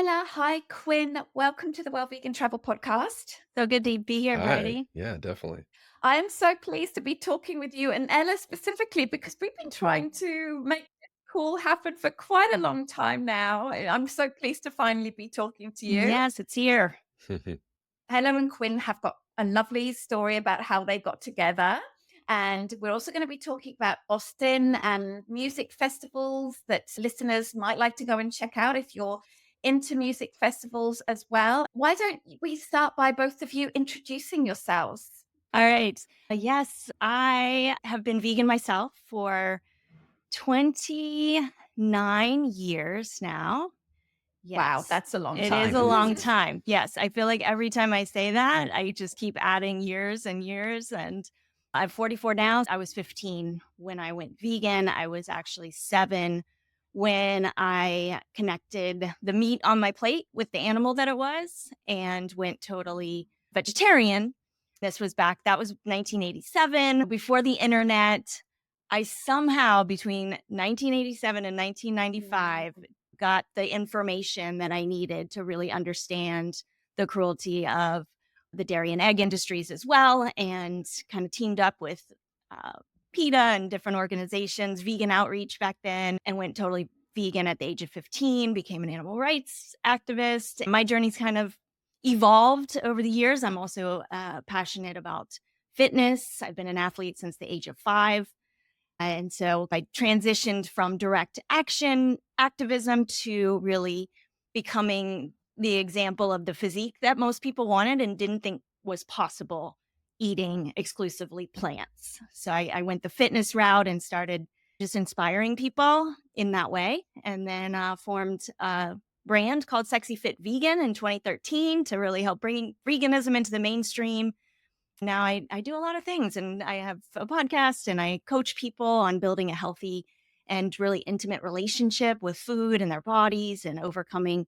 Ella, hi, Quinn. Welcome to the Well Vegan Travel Podcast. So good to be here, Hi. Brighde. Yeah, definitely. I am so pleased to be talking with you and Ella specifically because we've been trying to make this call happen for quite a long time now. I'm so pleased to finally be talking to you. Yes, it's here. Ella and Quinn have got a lovely story about how they got together. And we're also going to be talking about Austin and music festivals that listeners might like to go and check out if you're into music festivals as well. Why don't we start by both of you introducing yourselves? All right. Yes, I have been vegan myself for 29 years now. Wow, Yes, that's a long it is time. a long time. Yes, I feel like every time I say that, I just keep adding years and years. And I'm 44 now. I was 15 when I went vegan. I was actually 7 when I connected the meat on my plate with the animal that it was and went totally vegetarian. That was 1987, before the internet. I somehow, between 1987 and 1995, got the information that I needed to really understand the cruelty of the dairy and egg industries as well, and kind of teamed up with PETA and different organizations, vegan outreach back then, and went totally vegan at the age of 15, became an animal rights activist. My journey's kind of evolved over the years. I'm also passionate about fitness. I've been an athlete since the age of 5. And so I transitioned from direct action activism to really becoming the example of the physique that most people wanted and didn't think was possible eating exclusively plants. So I went the fitness route and started just inspiring people in that way. And then formed a brand called Sexy Fit Vegan in 2013 to really help bring veganism into the mainstream. Now I do a lot of things, and I have a podcast and I coach people on building a healthy and really intimate relationship with food and their bodies and overcoming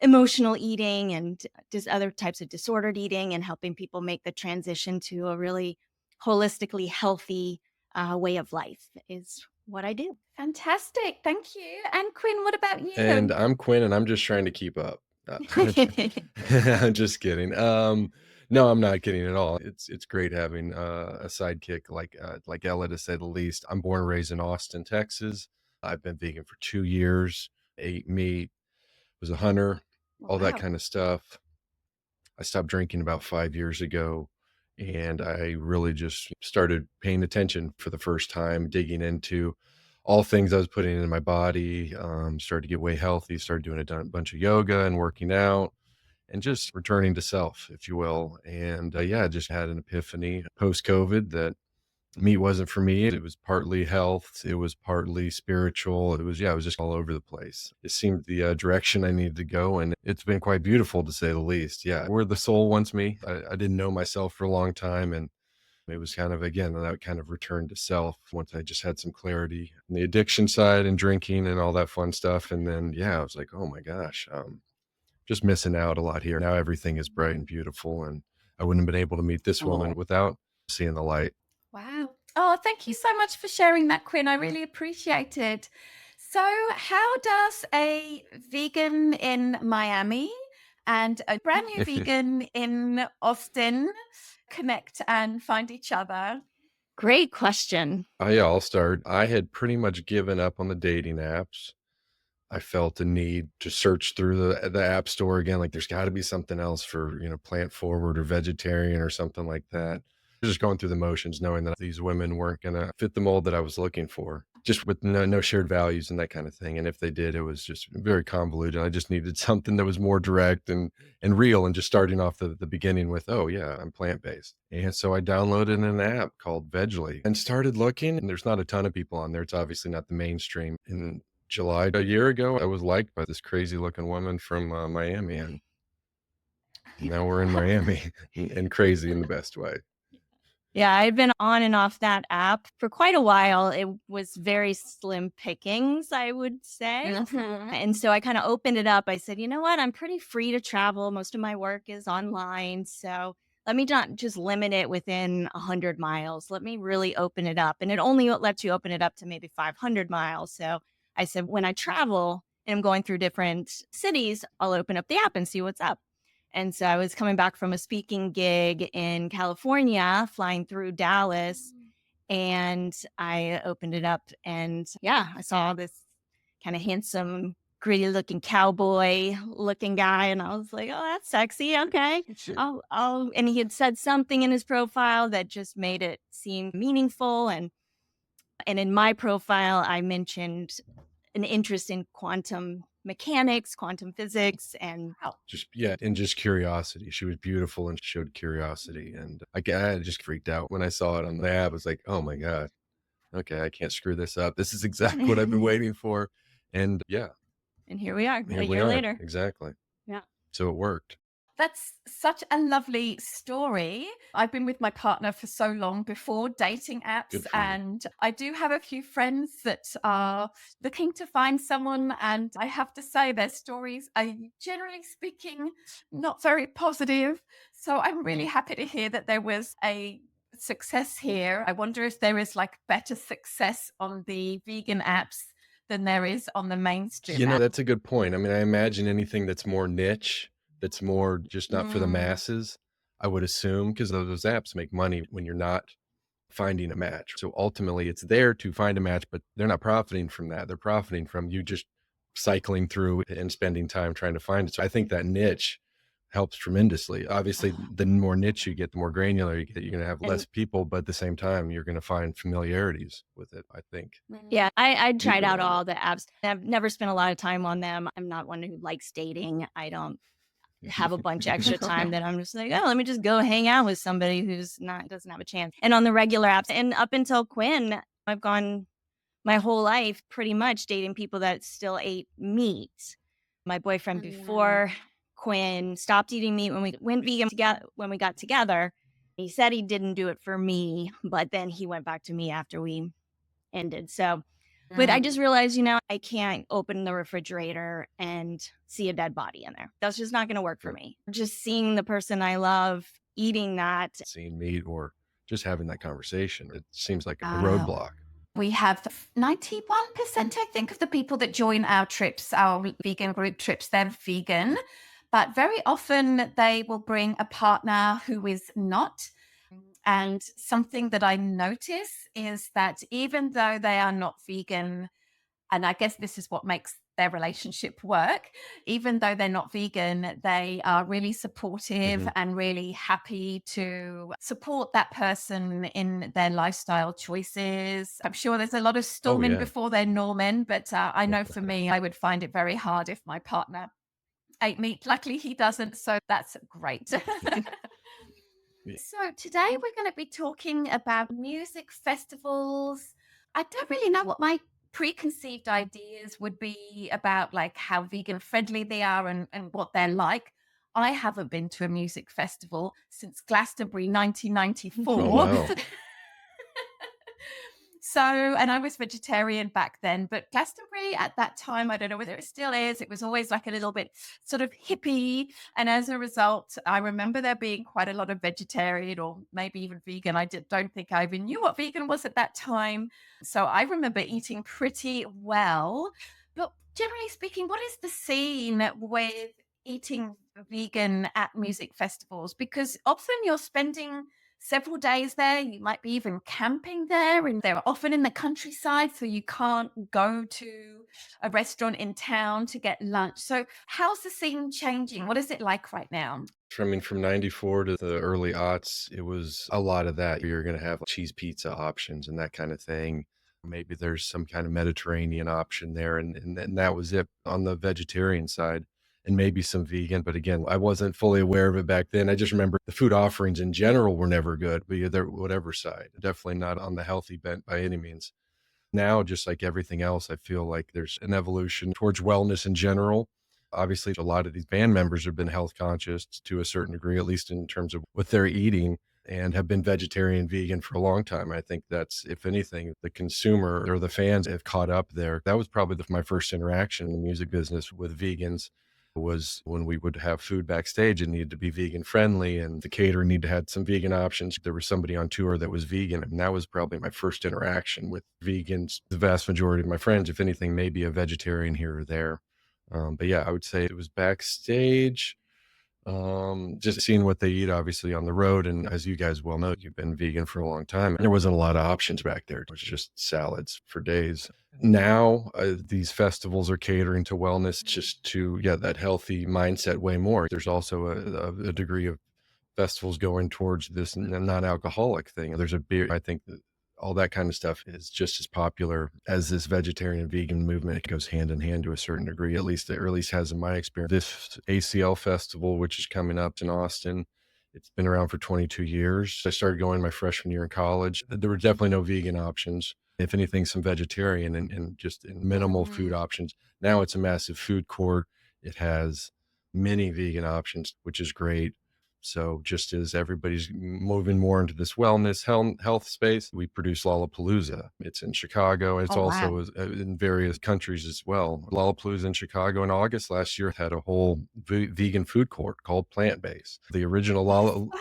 emotional eating and just other types of disordered eating and helping people make the transition to a really holistically healthy way of life is what I do. Fantastic. Thank you. And Quinn, what about And you? I'm Quinn, and I'm just trying to keep up. I'm just kidding. No, I'm not kidding at all. It's great having a sidekick like Ella, to say the least. I'm born and raised in Austin, Texas. I've been vegan for 2 years. Ate meat, was a hunter, all that Wow. kind of stuff. I stopped drinking about 5 years ago, and I really just started paying attention for the first time, digging into all things I was putting into my body, started to get way healthy, started doing bunch of yoga and working out and just returning to self, if you will. And yeah, I just had an epiphany post-COVID that meat wasn't for me. It was partly health. It was partly spiritual. It was just all over the place. It seemed the direction I needed to go. And it's been quite beautiful, to say the least. Yeah. Where the soul wants me. I didn't know myself for a long time. And it was kind of, again, that kind of return to self once I just had some clarity on the addiction side and drinking and all that fun stuff. And then, yeah, I was like, oh my gosh, just missing out a lot here. Now everything is bright and beautiful. And I wouldn't have been able to meet this woman Oh, without seeing the light. wow. Oh, thank you so much for sharing that, Quinn. I really appreciate it. So, how does a vegan in Miami and a brand new vegan in Austin connect and find each other? Great question. Yeah, I'll start. I had pretty much given up on the dating apps. I felt a need to search through the app store again. Like there's got to be something else for, plant forward or vegetarian or something like that. Just going through the motions, knowing that these women weren't going to fit the mold that I was looking for, just with no shared values and that kind of thing. And if they did, it was just very convoluted. I just needed something that was more direct and real, and just starting off the beginning with, oh yeah, I'm plant-based. And so I downloaded an app called Vegly and started looking, and there's not a ton of people on there. It's obviously not the mainstream. In July a year ago, I was liked by this crazy looking woman from Miami, and now we're in Miami and crazy in the best way. Yeah, I'd been on and off that app for quite a while. It was very slim pickings, I would say. And so I kind of opened it up. I said, you know what? I'm pretty free to travel. Most of my work is online. So let me not just limit it within 100 miles. Let me really open it up. And it only lets you open it up to maybe 500 miles. So I said, when I travel and I'm going through different cities, I'll open up the app and see what's up. And so I was coming back from a speaking gig in California, flying through Dallas, and I opened it up and yeah, I saw this kind of handsome, gritty looking cowboy looking guy. And I was like, oh, that's sexy. Okay. And he had said something in his profile that just made it seem meaningful. And in my profile, I mentioned an interest in quantum mechanics, quantum physics, and just curiosity. She was beautiful and showed curiosity, and I just freaked out when I saw it on the app. I was like, oh my god, okay, I can't screw this up. This is exactly what I've been waiting for. And yeah, and here we are, here a we year are. later. Exactly. Yeah. So it worked. That's such a lovely story. I've been with my partner for so long before dating apps, and I do have a few friends that are looking to find someone, and I have to say their stories are, generally speaking, not very positive. So I'm really happy to hear that there was a success here. I wonder if there is like better success on the vegan apps than there is on the mainstream apps. That's a good point. I mean, I imagine anything that's more niche, that's more just not for the masses, I would assume, because those apps make money when you're not finding a match. So ultimately it's there to find a match, but they're not profiting from that. They're profiting from you just cycling through and spending time trying to find it. So I think that niche helps tremendously. Obviously, the more niche you get, the more granular you get, you're going to have less people, but at the same time, you're going to find familiarities with it, I think. Yeah, I tried out all the apps. I've never spent a lot of time on them. I'm not one who likes dating. I don't have a bunch of extra time that I'm just like, oh, let me just go hang out with somebody doesn't have a chance. And on the regular apps, and up until Quinn, I've gone my whole life pretty much dating people that still ate meat. My boyfriend before Quinn stopped eating meat when we went vegan together. When we got together, he said he didn't do it for me, but then he went back to me after we ended. So, but I just realized, I can't open the refrigerator and see a dead body in there. That's just not going to work for me. Just seeing the person I love eating that. Seeing meat or just having that conversation, it seems like a roadblock. We have 91%, I think, of the people that join our trips, our vegan group trips, they're vegan. But very often they will bring a partner who is not. And something that I notice is that even though they are not vegan, and I guess this is what makes their relationship work, even though they're not vegan, they are really supportive and really happy to support that person in their lifestyle choices. I'm sure there's a lot of storming before they're Norman, but I know for me, I would find it very hard if my partner ate meat. Luckily, he doesn't, so that's great. So today we're going to be talking about music festivals. I don't really know what my preconceived ideas would be about like how vegan friendly they are and what they're like. I haven't been to a music festival since Glastonbury 1994. Oh, wow. So, and I was vegetarian back then, but Glastonbury at that time, I don't know whether it still is, it was always like a little bit sort of hippie. And as a result, I remember there being quite a lot of vegetarian or maybe even vegan. I don't think I even knew what vegan was at that time. So I remember eating pretty well. But generally speaking, what is the scene with eating vegan at music festivals? Because often you're spending several days there, you might be even camping there, and they're often in the countryside, so you can't go to a restaurant in town to get lunch. So how's the scene changing? What is it like right now? From 94 to the early aughts, it was a lot of that. You're going to have cheese pizza options and that kind of thing. Maybe there's some kind of Mediterranean option there, and that was it on the vegetarian side. And maybe some vegan. But again, I wasn't fully aware of it back then. I just remember the food offerings in general were never good, but either whatever side, definitely not on the healthy bent by any means. Now, just like everything else, I feel like there's an evolution towards wellness in general. Obviously, a lot of these band members have been health conscious to a certain degree, at least in terms of what they're eating, and have been vegetarian, vegan for a long time. I think that's, if anything, the consumer or the fans have caught up there. That was probably my first interaction in the music business with vegans. Was when we would have food backstage, it needed to be vegan friendly, and the caterer needed to have some vegan options. There was somebody on tour that was vegan, and that was probably my first interaction with vegans. The vast majority of my friends, if anything, maybe a vegetarian here or there. But yeah, I would say it was backstage, just seeing what they eat obviously on the road. And as you guys well know, you've been vegan for a long time. There wasn't a lot of options back there. It was just salads for days. Now, these festivals are catering to wellness, just to, yeah, that healthy mindset way more. There's also a degree of festivals going towards this non-alcoholic thing. There's a beer, I think that all that kind of stuff is just as popular as this vegetarian vegan movement. It goes hand in hand to a certain degree, at least it, or at least has in my experience. This ACL festival, which is coming up in Austin, it's been around for 22 years. I started going my freshman year in college. There were definitely no vegan options. If anything, some vegetarian and just minimal food Mhm. options. Now it's a massive food court. It has many vegan options, which is great. So just as everybody's moving more into this wellness health space, we produce Lollapalooza. It's in Chicago. It's Oh, wow. also in various countries as well. Lollapalooza in Chicago in August last year had a whole vegan food court called Plant Based. The original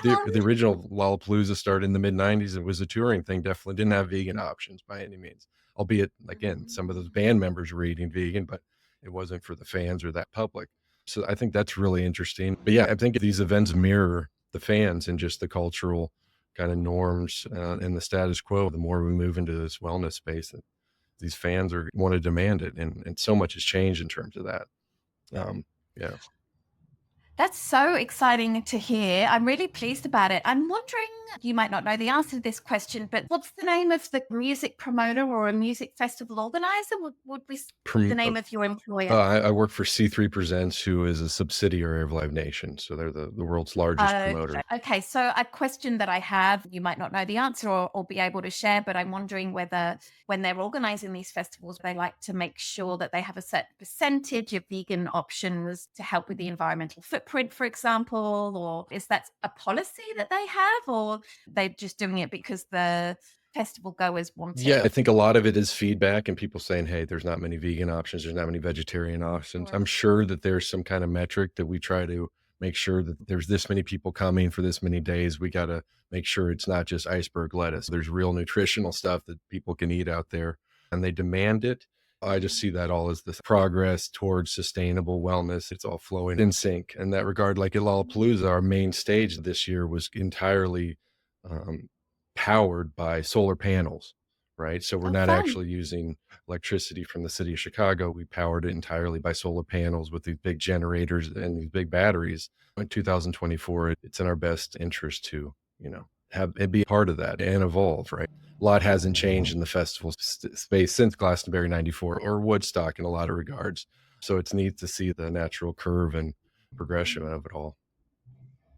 the original Lollapalooza started in the mid '90s. It was a touring thing. Definitely didn't have vegan options by any means. Albeit, again, some of those band members were eating vegan, but it wasn't for the fans or that public. So I think that's really interesting. But yeah, I think these events mirror the fans and just the cultural kind of norms and the status quo. The more we move into this wellness space, these fans are want to demand it, and so much has changed in terms of that. Yeah, That's so exciting to hear. I'm really pleased about it. I'm wondering, you might not know the answer to this question, but what's the name of the music promoter or a music festival organizer? Would be the Prom- name of your employer? I work for C3 Presents, who is a subsidiary of Live Nation, so they're the world's largest Okay. promoter. Okay. So a question that I have, you might not know the answer or be able to share, but I'm wondering whether when they're organizing these festivals, they like to make sure that they have a certain percentage of vegan options to help with the environmental footprint, for example, or is that a policy that they have, or they're just doing it because the festival goers want Yeah, it? I think a lot of it is feedback and people saying, "Hey, there's not many vegan options, there's not many vegetarian options." Sure. I'm sure that there's some kind of metric that we try to make sure that there's this many people coming for this many days. We got to make sure it's not just iceberg lettuce. There's real nutritional stuff that people can eat out there and they demand it. I just see that all as this progress towards sustainable wellness. It's all flowing in sync in that regard. Like at Lollapalooza, our main stage this year was entirely um, powered by solar panels, right? So we're Oh, not fun. actually using electricity from the city of Chicago. We powered it entirely by solar panels with these big generators and these big batteries. In 2024, it's in our best interest to, have it be part of that and evolve, right? A lot hasn't changed in the festival space since Glastonbury 94 or Woodstock in a lot of regards. So it's neat to see the natural curve and progression of it all.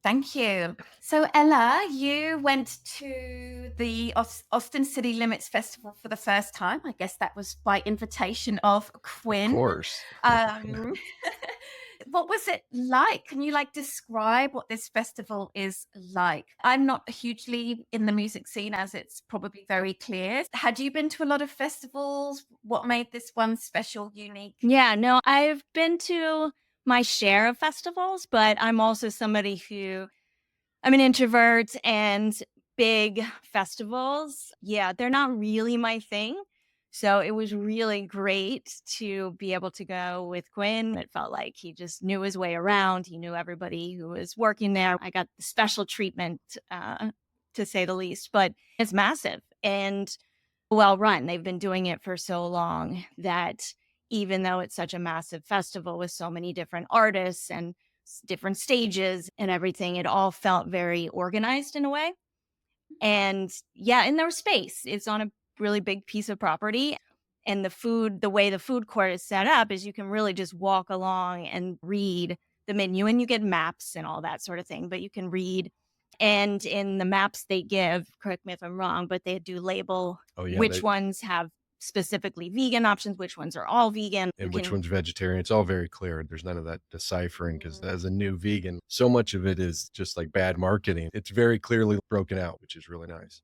Thank you. So, Ella, you went to the Austin City Limits Festival for the first time. I guess that was by invitation of Of Quinn. course. Um, what was it like? Can you describe what this festival is like? I'm not hugely in the music scene, as it's probably very clear. Had you been to a lot of festivals? What made this one special, unique? Yeah, no, I've been to my share of festivals, but I'm also somebody who I'm an introvert and big festivals. Yeah, they're not really my thing. So it was really great to be able to go with Quinn. It felt like he just knew his way around. He knew everybody who was working there. I got the special treatment, to say the least, but it's massive and well run. They've been doing it for so long that even though it's such a massive festival with so many different artists and different stages and everything, it all felt very organized in a way. And yeah, in their space, it's on a really big piece of property. And the way the food court is set up is you can really just walk along and read the menu and you get maps and all that sort of thing, but you can read. And in the maps they give, correct me if I'm wrong, but they do label Oh yeah, which ones have specifically vegan options, which ones are all vegan. You and which can one's vegetarian. It's all very clear. There's none of that deciphering because as a new vegan, so much of it is just like bad marketing. It's very clearly broken out, which is really nice.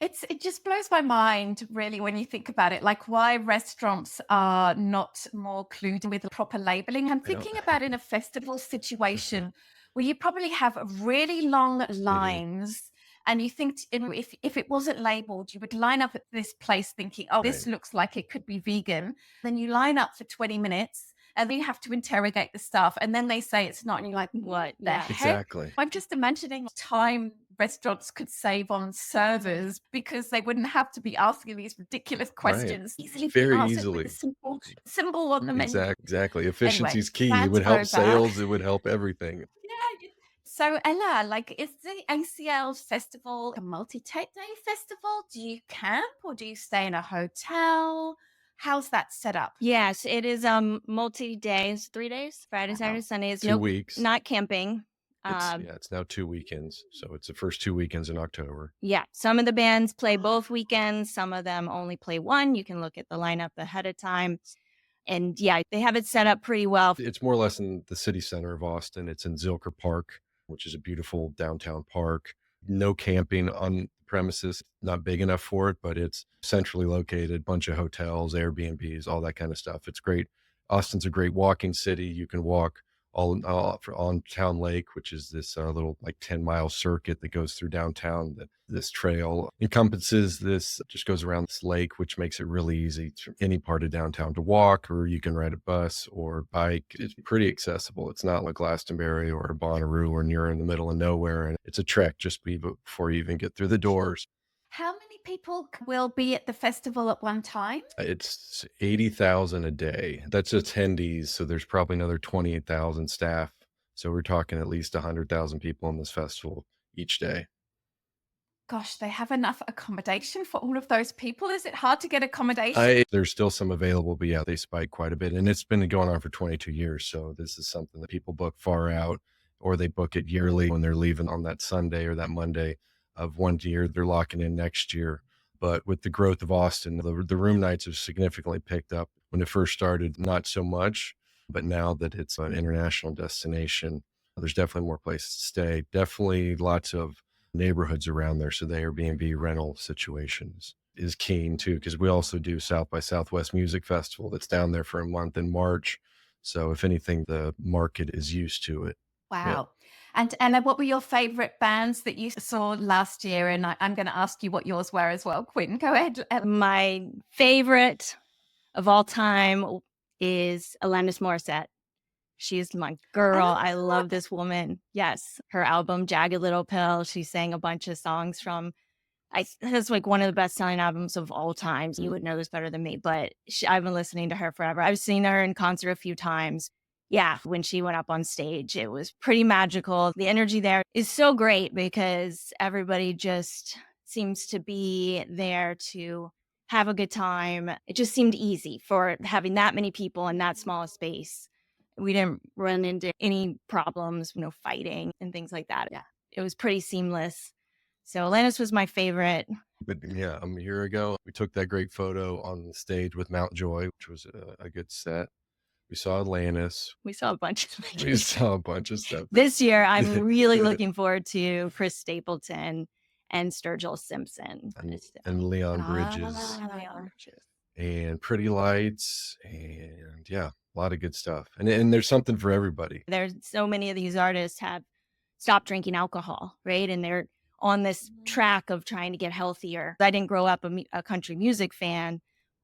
It just blows my mind really when you think about it, like why restaurants are not more clued with proper labeling. I'm I don't. thinking about in a festival situation where you probably have really long It is lines and you think if it wasn't labeled, you would line up at this place thinking, oh, this right. looks like it could be vegan. Then you line up for 20 minutes And then you have to interrogate the staff. And then they say it's not. And you're like, what the Yeah. heck? Exactly. I'm just imagining time restaurants could save on servers because they wouldn't have to be asking these ridiculous questions. Easily be Very answered easily. with a simple symbol on the menu. Exactly. Efficiency is key. It rant would help over. sales. It would help everything. Yeah. So Ella, like, is the ACL festival a multi-day festival? Do you camp or do you stay in a hotel? How's that set up? Yes, it is multi-days, 3 days, Friday, Wow. Saturday, Sunday. It's 2 weeks. not camping. It's now 2 weekends. So it's the first 2 weekends in October. Yeah, some of the bands play both weekends. Some of them only play one. You can look at the lineup ahead of time. And yeah, they have it set up pretty well. It's more or less in the city center of Austin. It's in Zilker Park, which is a beautiful downtown park. No camping on premises, not big enough for it, but it's centrally located, bunch of hotels, Airbnbs, all that kind of stuff. It's great. Austin's a great walking city. You can walk all on Town Lake, which is this little like 10-mile circuit that goes through downtown. This trail encompasses this, just goes around this lake, which makes it really easy to any part of downtown to walk, or you can ride a bus or bike. It's pretty accessible. It's not like Glastonbury or Bonnaroo or you're in the middle of nowhere. And it's a trek just before you even get through the doors. How many people will be at the festival at one time? It's 80,000 a day. That's attendees. So there's probably another 28,000 staff. So we're talking at least 100,000 people in this festival each day. Gosh, they have enough accommodation for all of those people. Is it hard to get accommodation? There's still some available, but yeah, they spike quite a bit. And it's been going on for 22 years. So this is something that people book far out, or they book it yearly when they're leaving on that Sunday or that Monday of one year. They're locking in next year. But with the growth of Austin, the room nights have significantly picked up. When it first started, not so much. But now that it's an international destination, there's definitely more places to stay. Definitely lots of neighborhoods around there. So the Airbnb rental situations is keen too, because we also do South by Southwest Music Festival that's down there for a month in March. So if anything, the market is used to it. Wow. Yeah. And Ella, what were your favorite bands that you saw last year? And I'm going to ask you what yours were as well. Quinn, go ahead. Ella. My favorite of all time is Alanis Morissette. She's my girl. I love this woman. Yes. Her album, Jagged Little Pill, she sang a bunch of songs from, it's like one of the best selling albums of all times. You would know this better than me, but I've been listening to her forever. I've seen her in concert a few times. Yeah, when she went up on stage, it was pretty magical. The energy there is so great because everybody just seems to be there to have a good time. It just seemed easy for having that many people in that small space. We didn't run into any problems, fighting and things like that. Yeah, it was pretty seamless. So Alanis was my favorite. But yeah, a year ago, we took that great photo on the stage with Mount Joy, which was a good set. We saw Alanis. We saw a bunch of stuff. This year, I'm really looking forward to Chris Stapleton and Sturgill Simpson. And Leon Bridges. And Pretty Lights. And yeah, a lot of good stuff. And there's something for everybody. There's so many of these artists have stopped drinking alcohol, right? And they're on this track of trying to get healthier. I didn't grow up a country music fan.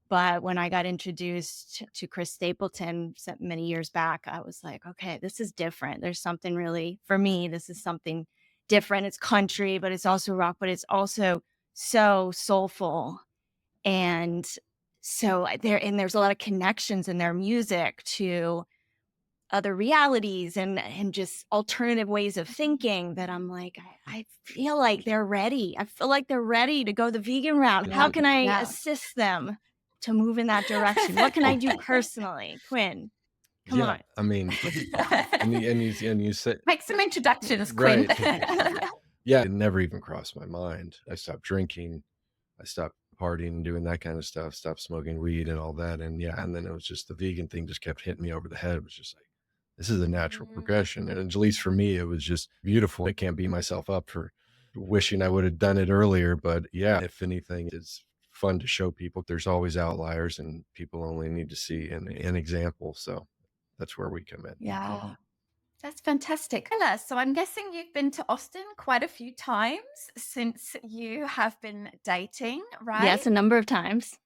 But when I got introduced to Chris Stapleton many years back, I was like, okay, this is different. There's something really, for me, this is something different. It's country, but it's also rock, but it's also so soulful. And so there's a lot of connections in their music to other realities and just alternative ways of thinking that I'm like, I feel like they're ready. I feel like they're ready to go the vegan route. How can I assist them to move in that direction? What can I do personally? Quinn, come on. I mean, and you said, make some introductions, Quinn. Right. Yeah, it never even crossed my mind. I stopped drinking. I stopped partying and doing that kind of stuff, stopped smoking weed and all that. And yeah, and then it was just the vegan thing just kept hitting me over the head. It was just like, this is a natural progression. And at least for me, it was just beautiful. I can't beat myself up for wishing I would have done it earlier. But yeah, if anything, it's fun to show people there's always outliers and people only need to see an example. So that's where we come in. Yeah. That's fantastic. Ella, so I'm guessing you've been to Austin quite a few times since you have been dating, right? Yes, a number of times.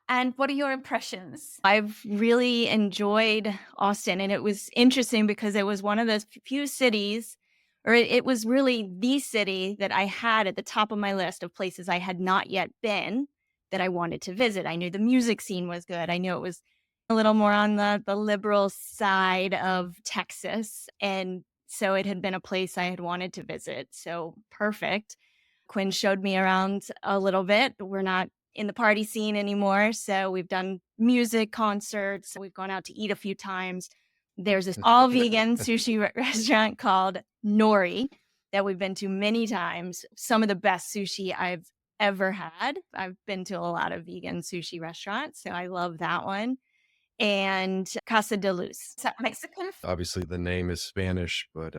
And what are your impressions? I've really enjoyed Austin, and it was interesting because it was one of those few cities, or it was really the city that I had at the top of my list of places I had not yet been that I wanted to visit. I knew the music scene was good. I knew it was a little more on the liberal side of Texas. And so it had been a place I had wanted to visit. So perfect. Quinn showed me around a little bit. We're not in the party scene anymore. So we've done music concerts. We've gone out to eat a few times. There's this all vegan sushi restaurant called Nori that we've been to many times. Some of the best sushi I've ever had. I've been to a lot of vegan sushi restaurants, so I love that one. And Casa de Luz. Is that Mexican? Obviously, the name is Spanish, but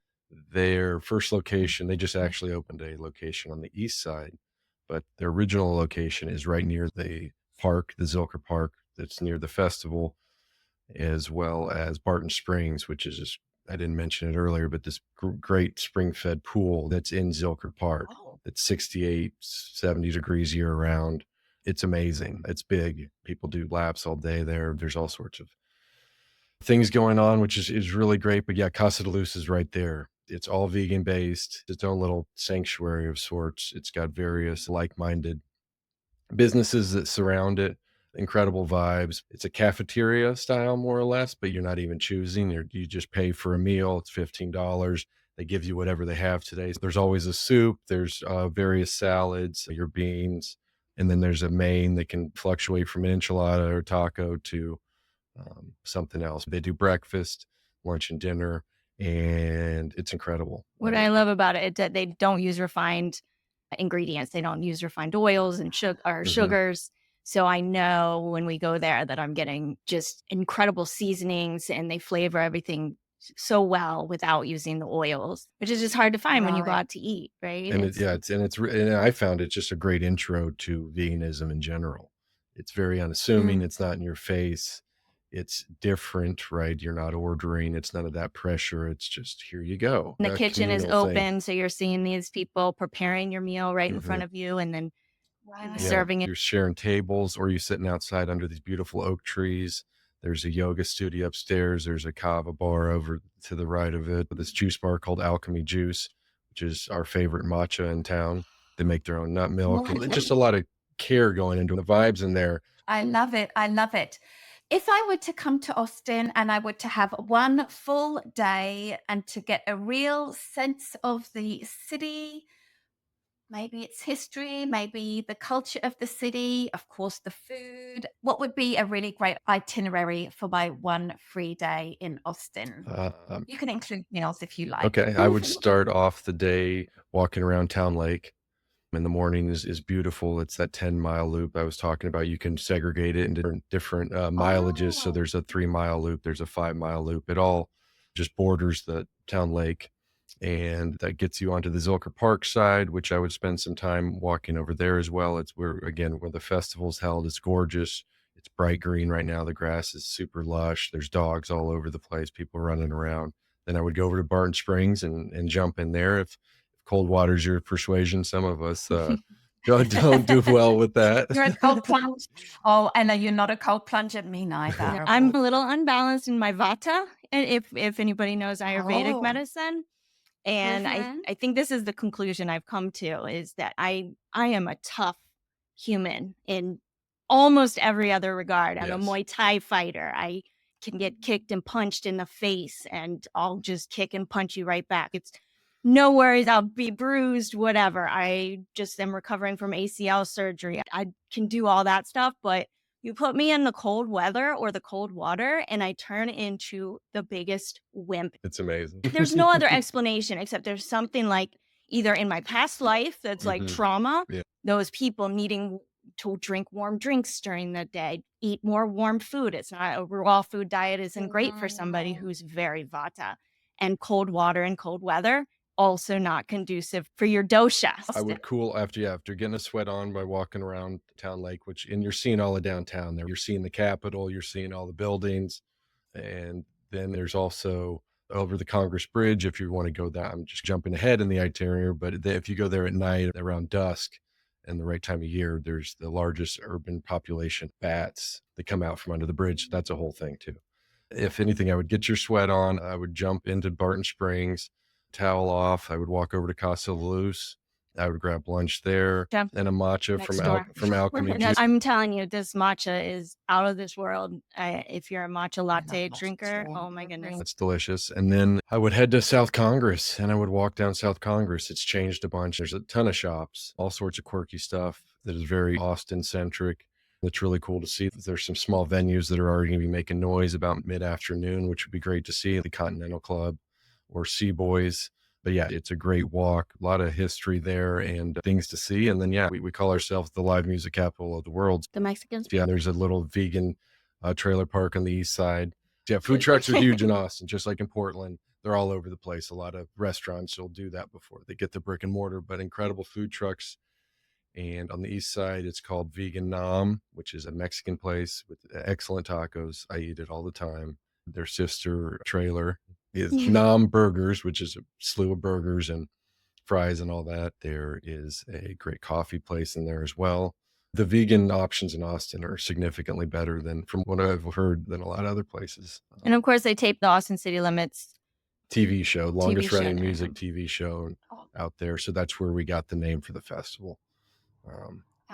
their first location, they just actually opened a location on the east side, but their original location is right near the park, the Zilker Park, that's near the festival, as well as Barton Springs, which is just, I didn't mention it earlier, but this great spring-fed pool that's in Zilker Park. Oh, It's 68, 70 degrees year round. It's amazing. It's big. People do laps all day there. There's all sorts of things going on, which is really great. But yeah, Casa de Luz is right there. It's all vegan based, its own little sanctuary of sorts. It's got various like-minded businesses that surround it. Incredible vibes. It's a cafeteria style, more or less, but you're not even choosing. You just pay for a meal. It's $15. They give you whatever they have today. There's always a soup. There's various salads, your beans, and then there's a main that can fluctuate from an enchilada or taco to something else. They do breakfast, lunch, and dinner, and it's incredible. What I love about it is that they don't use refined ingredients. They don't use refined oils and sugars. So I know when we go there that I'm getting just incredible seasonings, and they flavor everything so well without using the oils, which is just hard to find when you go right. out to eat, right? And and I found it just a great intro to veganism in general. It's very unassuming. Mm. It's not in your face. It's different, right? You're not ordering. It's none of that pressure. It's just, here you go. And the A kitchen is communal thing. open, so you're seeing these people preparing your meal right in front of you, and then Wow. Yeah, serving it. you're sharing tables, or you're sitting outside under these beautiful oak trees. There's a yoga studio upstairs. There's a kava bar over to the right of it. This juice bar called Alchemy Juice, which is our favorite matcha in town. They make their own nut milk, and just a lot of care going into the vibes in there. I love it. I love it. If I were to come to Austin and I were to have one full day and to get a real sense of the city, maybe its history, maybe the culture of the city, of course, the food, what would be a really great itinerary for my one free day in Austin? You can include meals if you like. Okay, I would start off the day walking around Town Lake. In the morning is beautiful. It's that 10-mile loop I was talking about. You can segregate it into different mileages. So Oh, there's a 3-mile loop, there's a 5-mile loop. It all just borders the Town Lake. And that gets you onto the Zilker Park side, which I would spend some time walking over there as well. It's where the festival's held. It's gorgeous. It's bright green right now. The grass is super lush. There's dogs all over the place, people running around. Then I would go over to Barton Springs and jump in there. If cold water's your persuasion, some of us don't do well with that. you're a cold plunge. Oh, Ella, you're not a cold plunger. Me neither. I'm a little unbalanced in my vata, and if anybody knows Ayurvedic Oh. medicine. And I think this is the conclusion I've come to, is that I am a tough human in almost every other regard. I'm a Yes. Muay Thai fighter. I can get kicked and punched in the face, and I'll just kick and punch you right back. It's no worries. I'll be bruised, whatever. I just am recovering from ACL surgery. I can do all that stuff, but you put me in the cold weather or the cold water, and I turn into the biggest wimp. It's amazing. There's no other explanation except there's something like either in my past life that's like trauma, Yeah. those people needing to drink warm drinks during the day, eat more warm food. It's not a raw food diet isn't great for somebody who's very vata, and cold water and cold weather also not conducive for your dosha. I would cool after getting a sweat on by walking around Town Lake, and you're seeing all of downtown there. You're seeing the Capitol, you're seeing all the buildings, and then there's also over the Congress Bridge. If you want to go there, I'm just jumping ahead in the itinerary, but if you go there at night around dusk, in the right time of year, there's the largest urban population bats that come out from under the bridge. That's a whole thing too. If anything, I would get your sweat on. I would jump into Barton Springs, towel off. I would walk over to Casa Luz. I would grab lunch there Yeah. and a matcha Next door. from Alchemy No, Juice. I'm telling you, this matcha is out of this world. If you're a matcha latte matcha drinker, too. oh my goodness. That's delicious. And then I would head to South Congress and I would walk down South Congress. It's changed a bunch. There's a ton of shops, all sorts of quirky stuff that is very Austin centric. It's really cool to see. There's some small venues that are already going to be making noise about mid-afternoon, which would be great to see. The Continental Club or Sea Boys. But yeah, it's a great walk, a lot of history there and things to see. And then, yeah, we call ourselves the live music capital of the world. The Mexicans. Yeah, there's a little vegan trailer park on the east side. Yeah, food trucks are huge in Austin, just like in Portland. They're all over the place. A lot of restaurants will do that before they get the brick and mortar, but incredible food trucks. And on the east side, it's called Veganism, which is a Mexican place with excellent tacos. I eat it all the time. Their sister trailer is Nam Burgers, which is a slew of burgers and fries and all that. There is a great coffee place in there as well. The vegan options in Austin are significantly better than, from what I've heard, than a lot of other places. And of course, they tape the Austin City Limits TV show, longest show running there. music TV show out there. So that's where we got the name for the festival.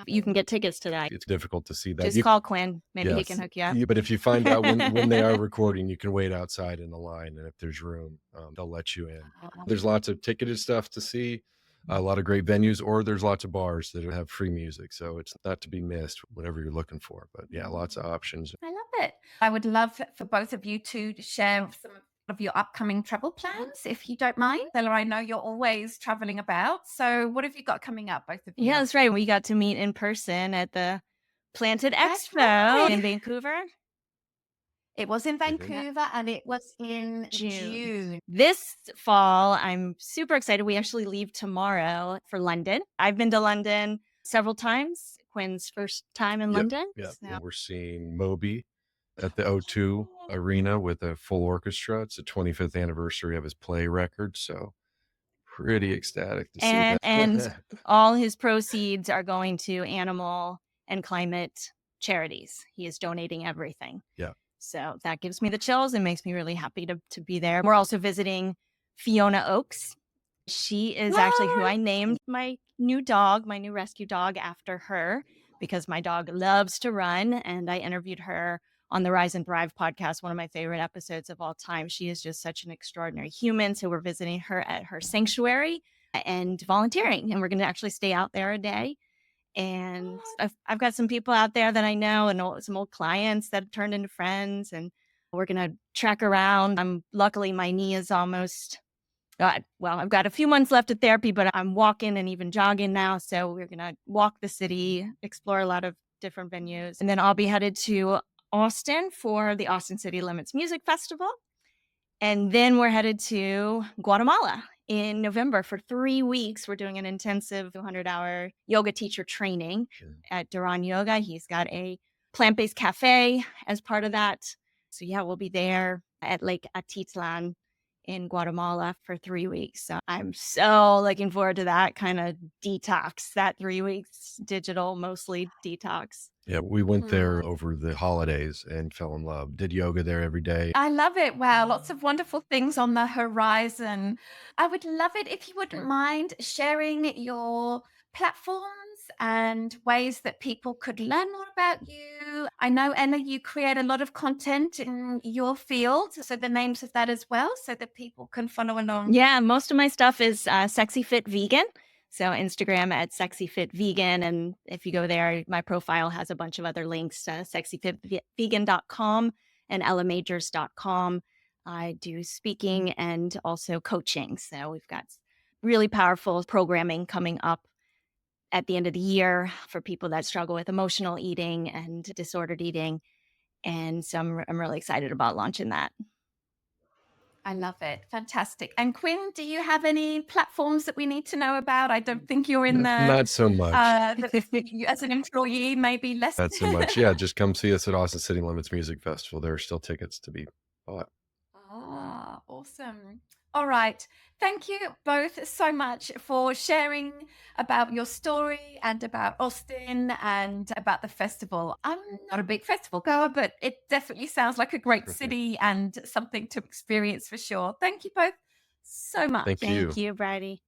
You can get tickets to that. It's difficult to see that. Just call Quinn. Maybe he Yes. can hook you up. Yeah, but if you find out when they are recording, you can wait outside in the line. And if there's room, they'll let you in. There's lots of ticketed stuff to see, a lot of great venues, or there's lots of bars that have free music. So it's not to be missed, whatever you're looking for. But yeah, lots of options. I love it. I would love for both of you to share some of your upcoming travel plans, if you don't mind. Stella, I know you're always traveling about. So what have you got coming up, both of you? Yeah, that's right. We got to meet in person at the Planted That's Expo right. in Vancouver. It was in Mhm. Vancouver and it was in June. This fall, I'm super excited. We actually leave tomorrow for London. I've been to London several times. Quinn's first time in London. Yeah, So- we're seeing Moby at the O2 Arena with a full orchestra. It's the 25th anniversary of his play record, so pretty ecstatic to see that. And all his proceeds are going to animal and climate charities. He is donating everything. Yeah. So that gives me the chills and makes me really happy to be there. We're also visiting Fiona Oakes. She is actually who I named my new rescue dog after her, because my dog loves to run. And I interviewed her on the Rise and Thrive podcast, one of my favorite episodes of all time. She is just such an extraordinary human. So we're visiting her at her sanctuary and volunteering. And we're going to actually stay out there a day. And I've got some people out there that I know and some old clients that have turned into friends. And we're going to trek around. Luckily, my knee is almost, I've got a few months left of therapy, but I'm walking and even jogging now. So we're going to walk the city, explore a lot of different venues. And then I'll be headed to Austin for the Austin City Limits Music Festival. And then we're headed to Guatemala in November for 3 weeks. We're doing an intensive 200-hour yoga teacher training at Duran Yoga. He's got a plant-based cafe as part of that. So yeah, we'll be there at Lake Atitlan in Guatemala for 3 weeks. So I'm so looking forward to that kind of detox, that 3 weeks digital, mostly detox. Yeah, we went there over the holidays and fell in love. Did yoga there every day. I love it. Wow, lots of wonderful things on the horizon. I would love it if you wouldn't mind sharing your platforms and ways that people could learn more about you. I know, Emma, you create a lot of content in your field. So the names of that as well, so that people can follow along. Yeah, most of my stuff is Sexy Fit Vegan. So Instagram at Sexy Fit Vegan. And if you go there, my profile has a bunch of other links, sexyfitvegan.com and ellamajors.com. I do speaking and also coaching. So we've got really powerful programming coming up at the end of the year for people that struggle with emotional eating and disordered eating. And so I'm really excited about launching that. I love it. Fantastic. And Quinn, do you have any platforms that we need to know about? I don't think you're in the... Not so much. As an employee, maybe less. Not so much. Yeah, just come see us at Austin City Limits Music Festival. There are still tickets to be bought. Awesome. Awesome. All right. Thank you both so much for sharing about your story and about Austin and about the festival. I'm not a big festival goer, but it definitely sounds like a great Perfect. city and something to experience for sure. Thank you both so much. Thank Thank you. you, Brighde.